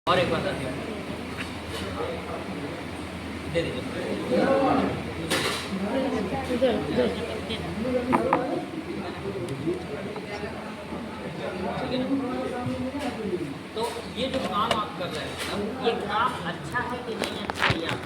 और एक बात आती है, दे दीजिए। ठीक है ना? तो ये जो काम आप कर रहे हैं, ये काम अच्छा है कि नहीं अच्छा है, ये आप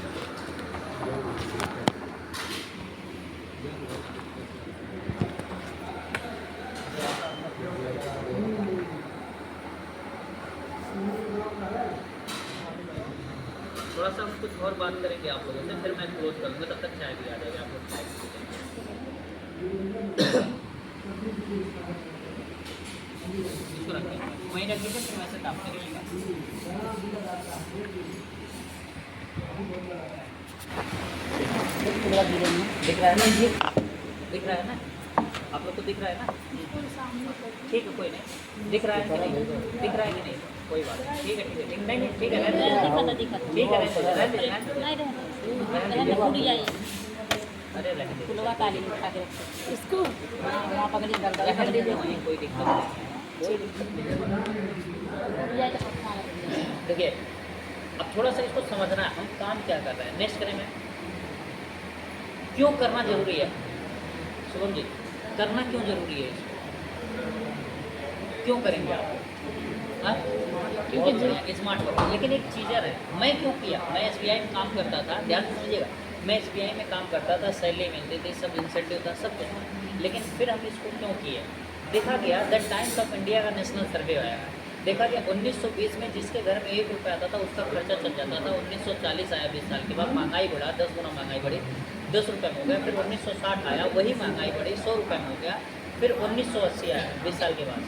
थोड़ा सा हम कुछ और बात करेंगे आप लोगों से, फिर मैं क्लोज करूँगा। तब तक चाय भी आ जाएगी, आप लोग चाय इसको रखिए, वहीं रखिए, फिर वैसे काम करिएगा। दिख रहा है ना जी? दिख रहा है ना? आप लोग को दिख रहा है ना? ठीक है, कोई नहीं। दिख रहा है कि नहीं? दिख रहा है कि नहीं? कोई बात नहीं। ठीक है, ठीक है, नहीं ठीक है, रहने दीजिए। ठीक है, रहने दीजिए। अरे रहने दीजिए, इसको वहाँ पकड़ी रहने दीजिए, वहीं कोई दिक्कत नहीं है। देखिए, अब थोड़ा सा इसको समझना है, हम काम क्या कर रहे हैं। नेक्स्ट करें मैं, क्यों करना जरूरी है शुभम जी? करना क्यों जरूरी है इसको? क्यों करेंगे आप? हाँ, क्योंकि स्मार्ट वर्क। लेकिन एक चीज़र है, मैं क्यों किया? मैं एसबीआई में काम करता था, ध्यान से समझिएगा। मैं एसबीआई में काम करता था, सैलरी मिलती थी, सब इंसेंटिव था, सब कुछ था। लेकिन फिर हम इसको क्यों किए? देखा गया, द टाइम्स ऑफ इंडिया का नेशनल सर्वे आया है, देखा गया 1920 में जिसके घर में 1 रुपया आता था उसका खर्चा चल जाता था। 1940 आया, 20 साल के बाद महंगाई बढ़ा, 10 गुना महंगाई बढ़ी, 10 रुपये में हो गया। फिर 1960 आया, वही महंगाई बढ़ी, 100 रुपये में हो गया। फिर 1980 आया, 20 साल के बाद।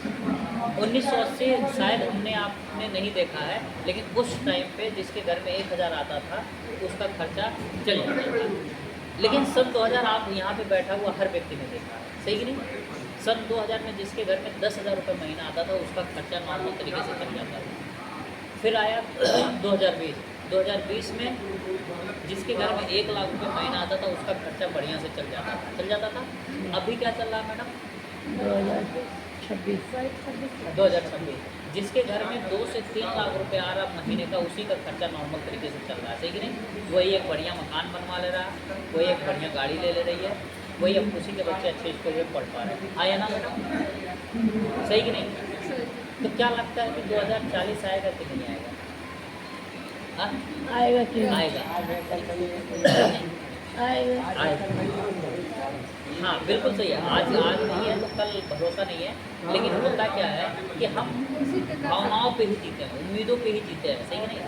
1980 शायद हमने आपने नहीं देखा है, लेकिन उस टाइम पे जिसके घर में 1000 आता था उसका खर्चा चल जाता था। लेकिन सन 2000 आप यहाँ पे बैठा हुआ हर व्यक्ति ने देखा है, सही कि नहीं? सन 2000 में जिसके घर में 10,000 रुपये महीना आता था उसका खर्चा नॉर्मल तरीके से चल जाता था। फिर आया 2020 में जिसके घर में 1 लाख रुपये महीना आता था उसका खर्चा बढ़िया से चल जाता था। अभी क्या चल रहा है मैडम? 2026 जिसके घर में 2 से 3 लाख रुपए आ रहा महीने का, उसी का खर्चा नॉर्मल तरीके से चल रहा है, सही कि नहीं? वही एक बढ़िया मकान बनवा ले रहा है, वही एक बढ़िया गाड़ी ले रही है, वही अब उसी के बच्चे अच्छे स्कूल में पढ़ पा रहे हैं। आया ना मैडम? सही कि नहीं? तो क्या लगता है कि 2040 आएगा कि नहीं आएगा? आएगा कि आएगा, हाँ बिल्कुल सही है। आज नहीं है तो कल भरोसा नहीं है, लेकिन होता क्या है कि हम भावनाओं पे ही जीते हैं, उम्मीदों पे ही जीते हैं, सही नहीं?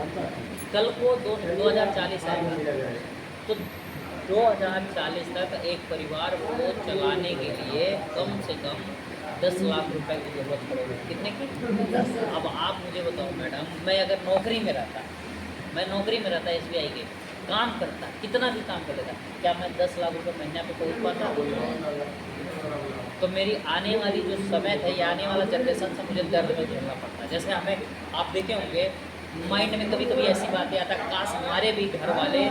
कल को 2040 आएगा तो 2040 तक एक परिवार को चलाने के लिए कम से कम 10 लाख रुपए की जरूरत पड़ेगी। कितने की? अब आप मुझे बताओ मैडम, मैं अगर नौकरी में रहता, मैं नौकरी में रहता एसबीआई के, काम करता, कितना भी काम कर लेता, क्या मैं 10 लाख रुपए महीने पे पहुँच पाता? तो मेरी आने वाली जो समय था, या आने वाला जनरेशन से मुझे दर्द में झेलना पड़ता। जैसे हमें आप देखे होंगे माइंड में कभी कभी ऐसी बातें आता, काश हमारे भी घर वाले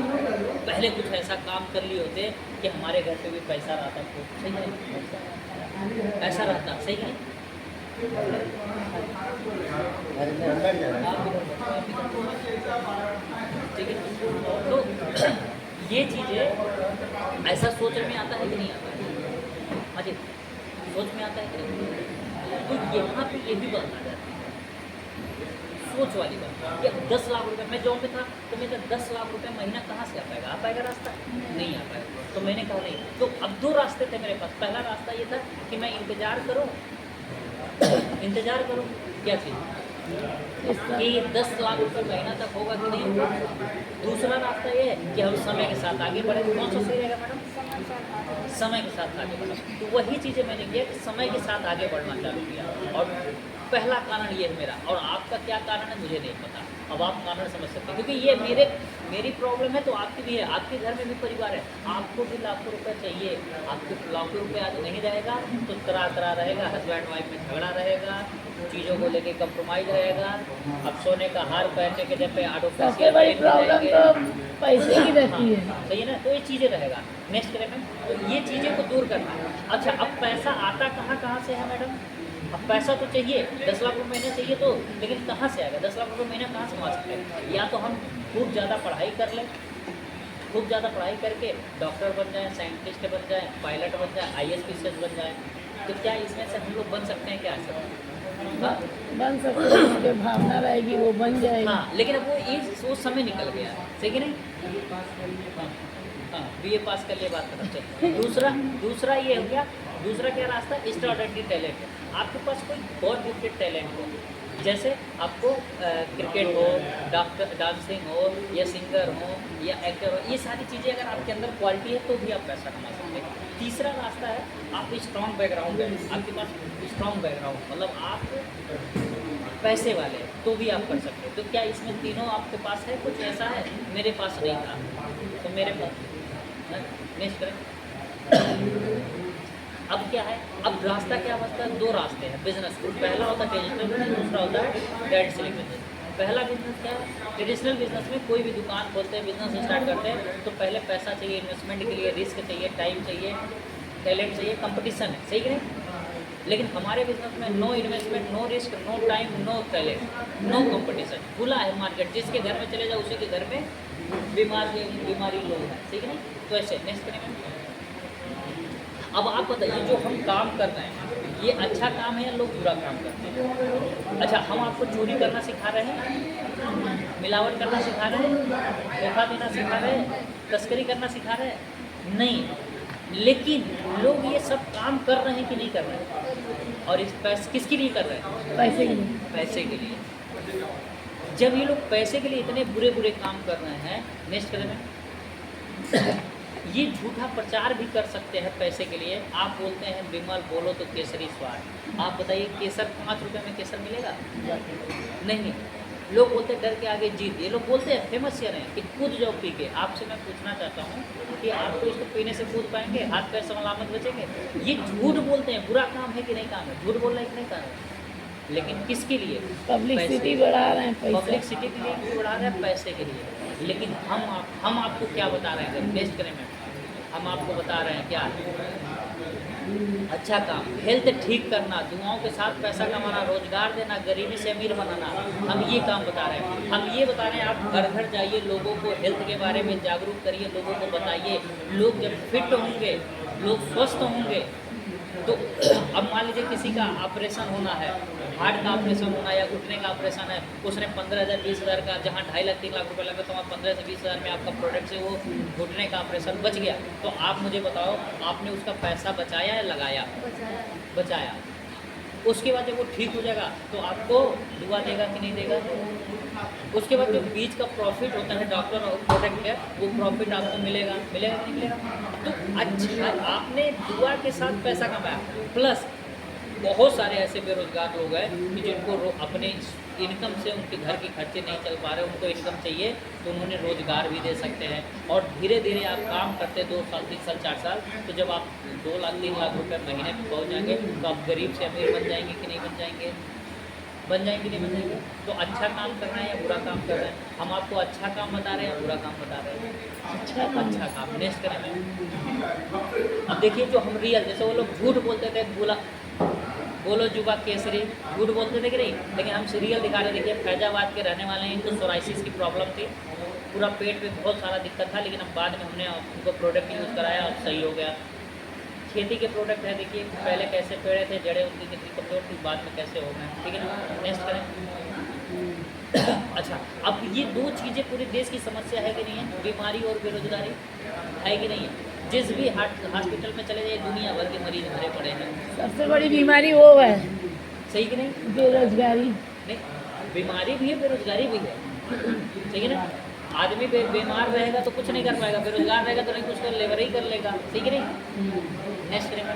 पहले कुछ ऐसा काम कर लिए होते कि हमारे घर पे भी पैसा रहता, तो सही है, ऐसा रहता, सही है। ठीक है, तो ये चीज़ें ऐसा सोच में आता है कि नहीं आता है? हाँ जी, सोच में आता है कि नहीं? तो यहाँ पे ये भी बात आ जाती है, सोच वाली बात। कि 10 लाख रुपए, मैं जॉब में था तो मेरा 10 लाख रुपए महीना कहाँ से आ पाएगा? आ पाएगा रास्ता? नहीं आ पाएगा। तो मैंने कहा नहीं, तो अब 2 रास्ते थे मेरे पास। पहला रास्ता ये था कि मैं इंतज़ार करूँ क्या चीज़ कि 10 लाख रुपए महीना तक होगा कि नहीं होगा। दूसरा रास्ता ये है कि हम समय के साथ आगे बढ़े। कौन सा सही रहेगा मैडम? समय के साथ आगे बढ़ा। तो वही चीज़ें मैंने किया कि समय के साथ आगे बढ़ना चालू किया। और पहला कारण ये है मेरा, और आपका क्या कारण है मुझे नहीं पता। अब आप कारण समझ सकते हैं, क्योंकि ये मेरी प्रॉब्लम है तो आपकी भी है, आपके घर में भी परिवार है, आपको भी लाखों रुपए चाहिए। आपको लाखों रुपए आज नहीं रहेगा तो तरा रहेगा, हस्बैंड वाइफ में झगड़ा रहेगा, चीज़ों को लेके कंप्रोमाइज़ रहेगा। अब सोने का हार पहनने के जब पे आडो सबसे बड़ी प्रॉब्लम तो पैसे की रहती है। सही है ना? तो ये चीज़ें रहेगा। नेक्स्ट करें मैं, तो ये चीज़ें को दूर करना है। अच्छा, अब पैसा आता कहाँ से है मैडम? अब पैसा तो चाहिए, 10 लाख रुपये महीना चाहिए तो, लेकिन कहाँ से आएगा? 10 लाख रुपये महीना कहाँ से कमा सकते हैं? या तो हम खूब ज़्यादा पढ़ाई कर लें, खूब ज़्यादा पढ़ाई करके डॉक्टर बन जाएं, साइंटिस्ट बन जाएं, पायलट बन जाएं, IAS PCS बन जाएं, तो क्या इसमें से हम लोग बन सकते हैं क्या? हाँ, बन सकते हैं, उसके भावना रहेगी वो बन जाएगी। हाँ, लेकिन अब वो समय निकल गया, सही कि नहीं? हाँ, हाँ, BA पास कर लिए, बात खत्म। चलिए दूसरा ये हो गया। दूसरा क्या रास्ता? Extraordinary talent. आपके पास कोई गॉड गिफ्टेड टैलेंट हो, जैसे आपको क्रिकेट हो, डांसिंग हो, या सिंगर हो, या एक्टर हो, ये सारी चीज़ें अगर आपके अंदर क्वालिटी है तो भी आप पैसा कमा सकते हैं। तीसरा रास्ता है, आप स्ट्रॉन्ग बैकग्राउंड है, आपके पास स्ट्रॉन्ग बैकग्राउंड, मतलब आप पैसे वाले हैं, तो भी आप कर सकते हैं। तो क्या इसमें तीनों आपके पास है? कुछ ऐसा है मेरे पास नहीं था, तो मेरे पास नेक्स्ट करें। अब क्या है? अब रास्ता क्या बचता है? 2 रास्ते हैं बिजनेस के। पहला होता है ट्रेडिशनल बिजनेस, दूसरा होता है डायरेक्ट सेलिंग बिजनेस। पहला बिजनेस क्या है? ट्रेडिशनल बिजनेस में कोई भी दुकान खोलते हैं, बिजनेस स्टार्ट करते हैं, तो पहले पैसा चाहिए, इन्वेस्टमेंट के लिए रिस्क चाहिए, टाइम चाहिए, टैलेंट चाहिए, कंपटीशन है, सही कि नहीं? लेकिन हमारे बिजनेस में no investment, no risk, no time, no talent, no competition. खुला है मार्केट, जिसके घर में चले जाओ उसी के घर में बीमारी लोग हैं, सही कि नहीं? तो ऐसे नेक्स्ट करेंगे। अब आप बताइए, जो हम काम कर रहे हैं ये अच्छा काम है या लोग बुरा काम करते हैं? अच्छा, हम आपको चोरी करना सिखा रहे हैं, मिलावट करना सिखा रहे हैं, धोखा देना सिखा रहे हैं, तस्करी करना सिखा रहे हैं? नहीं। लेकिन लोग ये सब काम कर रहे हैं कि नहीं कर रहे हैं? और इस किसके लिए कर रहे हैं? पैसे के लिए। पैसे के लिए। जब ये लोग पैसे के लिए इतने बुरे बुरे काम कर रहे हैं, नेक्स्ट करें, ये झूठा प्रचार भी कर सकते हैं पैसे के लिए। आप बोलते हैं विमल बोलो तो केसरी स्वाद। आप बताइए, केसर 5 रुपये में केसर मिलेगा? नहीं। लोग बोलते हैं डर के आगे जीत। ये लोग बोलते हैं, फेमस शेयर हैं कि कूद जाओ पी के। आपसे मैं पूछना चाहता हूँ कि आप तो इसको पीने से कूद पाएंगे? हाथ पैर सलामत बचेंगे? ये झूठ बोलते हैं। बुरा काम है कि नहीं काम है? झूठ बोलना है कि नहीं काम है? लेकिन किसके लिए? पब्लिसिटी बढ़ा रहे हैं, पैसा। पब्लिसिटी के लिए क्यों बढ़ा रहे हैं? पैसे के लिए। लेकिन हम आपको क्या बता रहे हैं? टेस्ट करें मैम, हम आपको बता रहे हैं क्या? अच्छा काम, हेल्थ ठीक करना, दुआओं के साथ पैसा कमाना, रोजगार देना, गरीबी से अमीर बनाना, हम ये काम बता रहे हैं। हम ये बता रहे हैं, आप घर घर जाइए, लोगों को हेल्थ के बारे में जागरूक करिए, लोगों को बताइए। लोग जब फिट होंगे, लोग स्वस्थ होंगे, तो अब मान लीजिए किसी का ऑपरेशन होना है, हार्ट का ऑपरेशन होना या घुटने का ऑपरेशन है, उसने 15,000 20,000 का, जहाँ 2.5 लाख 3 लाख रुपए लगे, तो आप 15 से 20,000 में आपका प्रोडक्ट से वो घुटने का ऑपरेशन बच गया। तो आप मुझे बताओ, आपने उसका पैसा बचाया या लगाया? बचाया। उसके बाद जब वो ठीक हो जाएगा तो आपको दुआ देगा कि नहीं देगा? उसके बाद जो बीच का प्रॉफिट होता है डॉक्टर और प्रोडक्ट का, वो प्रॉफिट आपको मिलेगा कि नहीं मिलेगा? तो अच्छा, आपने दुआ के साथ पैसा कमाया। प्लस बहुत सारे ऐसे बेरोजगार लोग हैं कि जिनको अपने इनकम से उनके घर के खर्चे नहीं चल पा रहे, उनको इनकम चाहिए, तो उन्होंने रोज़गार भी दे सकते हैं। और धीरे धीरे आप काम करते 2 साल 3 साल 4 साल, तो जब आप 2 लाख 3 लाख रुपए महीने में पहुंच जाएंगे, तो आप गरीब से अमीर बन जाएंगे कि नहीं बन जाएंगे? बन जाएंगे नहीं बन जाएंगे? तो अच्छा काम कर रहे हैं या बुरा काम कर रहे हैं? हम आपको अच्छा काम बता रहे हैं या बुरा काम बता रहे हैं? अच्छा काम। नेक्स्ट करें। अब देखिए, जो हम रियल, जैसे वो लोग झूठ बोलते थे, बोलो जुबा केसरी, झूठ बोलते थे कि नहीं, लेकिन हम सीरियल दिखा रहे। देखिए, फैजाबाद के रहने वाले हैं, इनको सोराइसिस की प्रॉब्लम थी, पूरा पेट में बहुत सारा दिक्कत था, लेकिन अब बाद में हमने उनको प्रोडक्ट यूज़ कराया, अब सही हो गया। खेती के प्रोडक्ट है, देखिए पहले कैसे पेड़े थे, जड़ें उनकी कितनी कमजोर थी, बाद में कैसे हो गए, ठीक है ना? नेक्स्ट करें। अच्छा, अब ये 2 चीज़ें पूरे देश की समस्या है कि नहीं है? बीमारी और बेरोजगारी है कि नहीं है? जिस भी हॉस्पिटल में चले जाइए, दुनिया भर के मरीज भरे पड़े हैं। सबसे बड़ी बीमारी वो है, सही कि नहीं? बेरोजगारी। नहीं, बीमारी भी है, बेरोजगारी भी है, ठीक है ना? आदमी बीमार रहेगा तो कुछ नहीं कर पाएगा, बेरोजगार रहेगा तो नहीं कुछ कर, लेबर ही कर लेगा, ठीक है नहीं? नेक्स्ट करेंगे।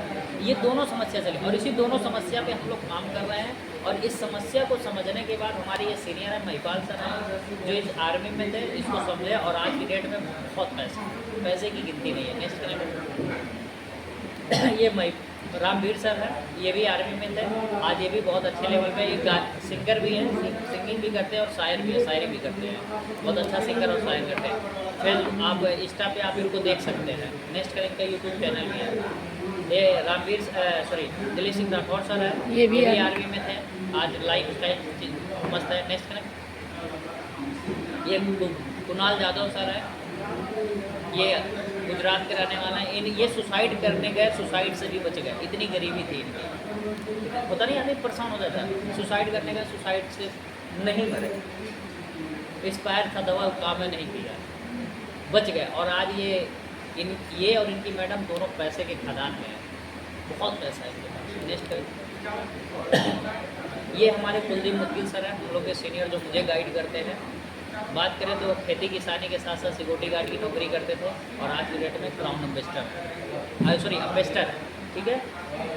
ये दोनों समस्या चले, और इसी दोनों समस्या पे हम लोग काम कर रहे हैं। और इस समस्या को समझने के बाद हमारे ये सीनियर है महिपाल सर हैं, जो इस आर्मी में थे, इसको समझे, और आज की डेट में बहुत पैसे की गिनती नहीं है। नेक्स्ट करेंगे। ये रामवीर सर है, ये भी आर्मी में थे, आज ये भी बहुत अच्छे लेवल पे, एक सिंगर भी हैं, सिंगिंग भी करते हैं और शायर भी है, शायरी भी करते हैं, बहुत अच्छा सिंगर और शायर करते हैं। फिर आप इंस्टा पे आप इनको देख सकते हैं। नेक्स्ट करेंगे, यूट्यूब चैनल भी है। ये रामवीर सॉरी दिलीप सिंह राठौर सर है, ये भी आर्मी में थे। आज लाइफ स्टाइल मस्त है। नेक्स्ट करें, ये कुणाल जाधव सर है, ये गुजरात के रहने वाला है। ये सुसाइड करने गए, सुसाइड से भी बच गए, इतनी गरीबी थी इनकी। होता नहीं, आदमी परेशान हो जाता है। सुसाइड करने गए, सुसाइड से नहीं मरे, एक्सपायर था, दवा काम में नहीं किया, बच गए। और आज ये और इनकी मैडम दोनों पैसे के खदान में हैं, बहुत पैसा है इनके पास। नेक्स्ट करें, ये हमारे कुलदीप मुद्गिल सर हैं, हम लोग के सीनियर, जो मुझे गाइड करते हैं। बात करें तो खेती किसानी के साथ साथ सिक्योरिटी गार्ड की नौकरी करते थे और आज की डेट में क्राउन अम्बेसडर, ठीक है,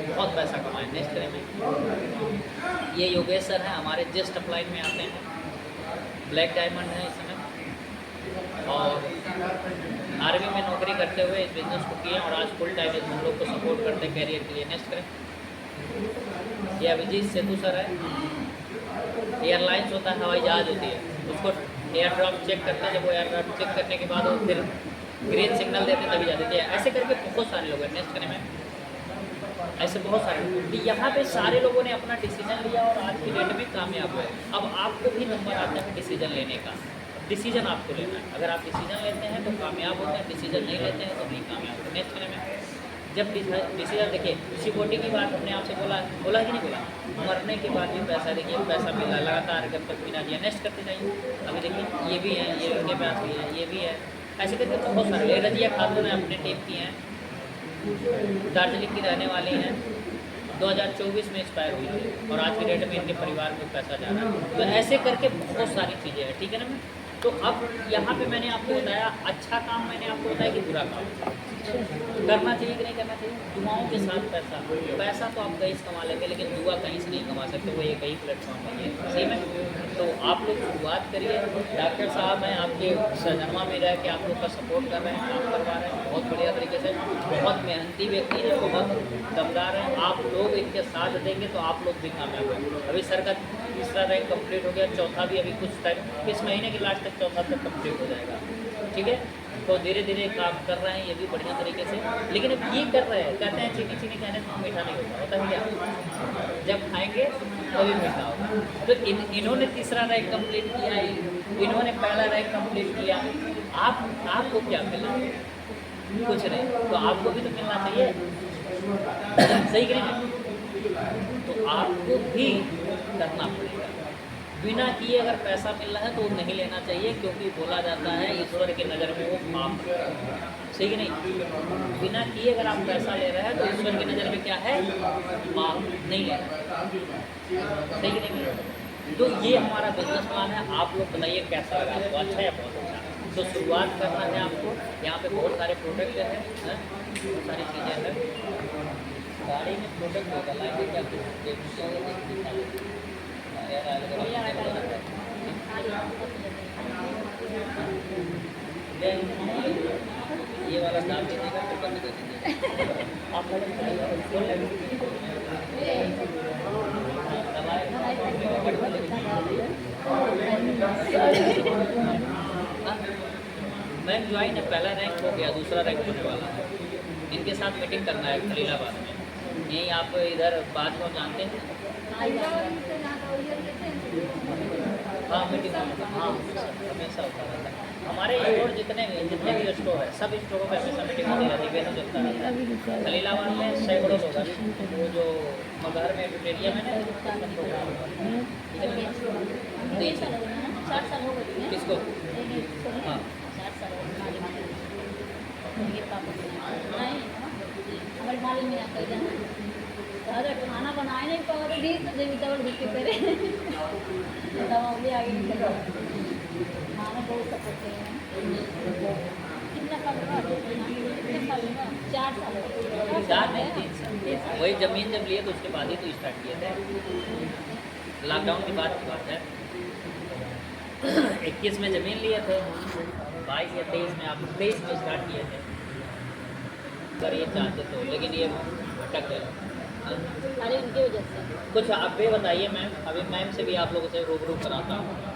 बहुत पैसा कमाए। नेक्स्ट करें, ये योगेश सर हैं, हमारे जस्ट अपलाइन में आते हैं, ब्लैक डायमंड है इस समय, और आर्मी में नौकरी करते हुए इस बिज़नेस को किए और आज फुल टाइम हम लोग को सपोर्ट करते हैं कैरियर के लिए। नेक्स्ट करें, ये अभिजीत सेतु सर है, एयरलाइंस होता है, हवाई जहाज़ होती है, उसको एयर ड्राफ्ट चेक करते हैं। जब वो एयर ड्राफ्ट चेक करने के बाद वो फिर ग्रीन सिग्नल देते हैं तभी जाते हैं। ऐसे करके बहुत सारे लोग हैं। नेक्स्ट करें, में ऐसे बहुत सारे लोग, यहाँ पे सारे लोगों ने अपना डिसीजन लिया और आज की डेट में कामयाब हुए। अब आपको भी नंबर आता है डिसीजन लेने का, डिसीजन आपको लेना है। अगर आप डिसीजन लेते हैं तो कामयाब होते हैं, डिसीजन नहीं लेते हैं तो नहीं कामयाब होते। नेक्स्ट करें, में जब डिसीजन, देखिए सिक्योरिटी की बात हमने आपसे बोला कि नहीं बोला, मरने के बाद भी पैसा, देखिए पैसा मिल रहा है लगातार, जब तक बिना दिया। नेक्स्ट करते जाइए, अभी देखिए ये भी है, ये उनके पास भी है, ये भी है, ऐसे करके बहुत सारे। रजिया खातून है, अपने टीम की हैं, दार्जिलिंग की रहने वाली हैं, 2024 में एक्सपायर हुई थी और आज की डेट में इनके परिवार में पैसा जा रहा है। तो ऐसे करके बहुत सारी चीज़ें हैं, ठीक है ना। तो अब यहाँ पे मैंने आपको बताया अच्छा काम, मैंने आपको बताया कि बुरा काम करना चाहिए कि नहीं करना चाहिए। दुआओं के साथ पैसा तो आप कहीं से कमा लेंगे, लेकिन दुआ कहीं से नहीं कमा सकते, वो एक ही प्लेटफॉर्म नहीं है, सही में। तो आप लोग शुरुआत करिए। डॉक्टर साहब हैं आपके सजनमा में रह के आप लोग का सपोर्ट कर रहे हैं, काम करवा रहे हैं बहुत बढ़िया तरीके से। बहुत मेहनती व्यक्ति हैं, बहुत दमदार हैं। आप लोग इनके साथ देंगे तो आप लोग भी कामयाब हैं। अभी सर का तीसरा रैंक कंप्लीट हो गया, चौथा भी अभी कुछ टाइम, इस महीने के लास्ट तक चौथा तक कंप्लीट हो जाएगा, ठीक है। तो धीरे धीरे काम कर रहे हैं, ये भी बढ़िया तरीके से। लेकिन अब ये कर रहे हैं, कहते हैं चीनी चीनी कहने से मीठा नहीं होता है क्या, जब खाएंगे तभी मीठा होगा। तो इन्होंने तीसरा रैंक कंप्लीट किया, इन्होंने पहला रैंक कंप्लीट किया, आपको क्या मिला, कुछ नहीं। तो आपको भी तो मिलना चाहिए, सही करें। तो आपको भी करना पड़ेगा। बिना किए अगर पैसा मिल रहा है तो वो नहीं लेना चाहिए, क्योंकि बोला जाता है ईश्वर की नज़र में वो पाप है, सही कि नहीं। बिना किए अगर आप पैसा ले रहे हैं तो ईश्वर की नज़र में क्या है, पाप, नहीं लेना, सही कि नहीं। तो ये हमारा बिजनेस प्लान है। आप लोग बताइए कैसा लगा आपको, अच्छा या बहुत अच्छा। तो शुरुआत करना है आपको। यहाँ पे बहुत सारे प्रोडक्ट हैं, बहुत सारी चीज़ें हैं। गाड़ी में प्रोडक्ट होगा, लाइट क्या ये वाला दाम दीजिएगा, फिर बंद कर दीजिए। आप मैम ज्वाइन है, पहला रैंक हो गया, दूसरा रैंक होने वाला है। इनके साथ मीटिंग करना है खलीलाबाद में, यहीं आप इधर बाद में जानते हैं। हाँ मीटिंग, हाँ हमेशा होता रहता है। हमारे और जितने भी स्टोर है, सब स्टोरों में हमेशा मीटिंग होती रहती है, बेहद चलता रहता है। खलीलाबाद में सैकड़ों लोग हैं, वो जो मगहर में एडिटेरियम है ना, किसको, हाँ अरे खाना बनाए नहीं पाओ भी तो जब चावल घुस के करे दवा भी आगे निकल खाना बहुत सपोर्ट करें। कितना साल हुआ, कितने साल हुआ, 4 साल, 4 नहीं 3 साल। वही ज़मीन जब लिए तो उसके बाद ही तो स्टार्ट किए थे, लॉकडाउन के बाद की बात है। 21 में ज़मीन लिए थे, 22 या 23 में, आप 23 में स्टार्ट किए थे। अगर ये चाहते तो, लेकिन ये अटक गए। अरे उनकी वजह से कुछ आप भी बताइए मैम, अभी मैम से भी आप लोगों से रूबरू कराता हूँ।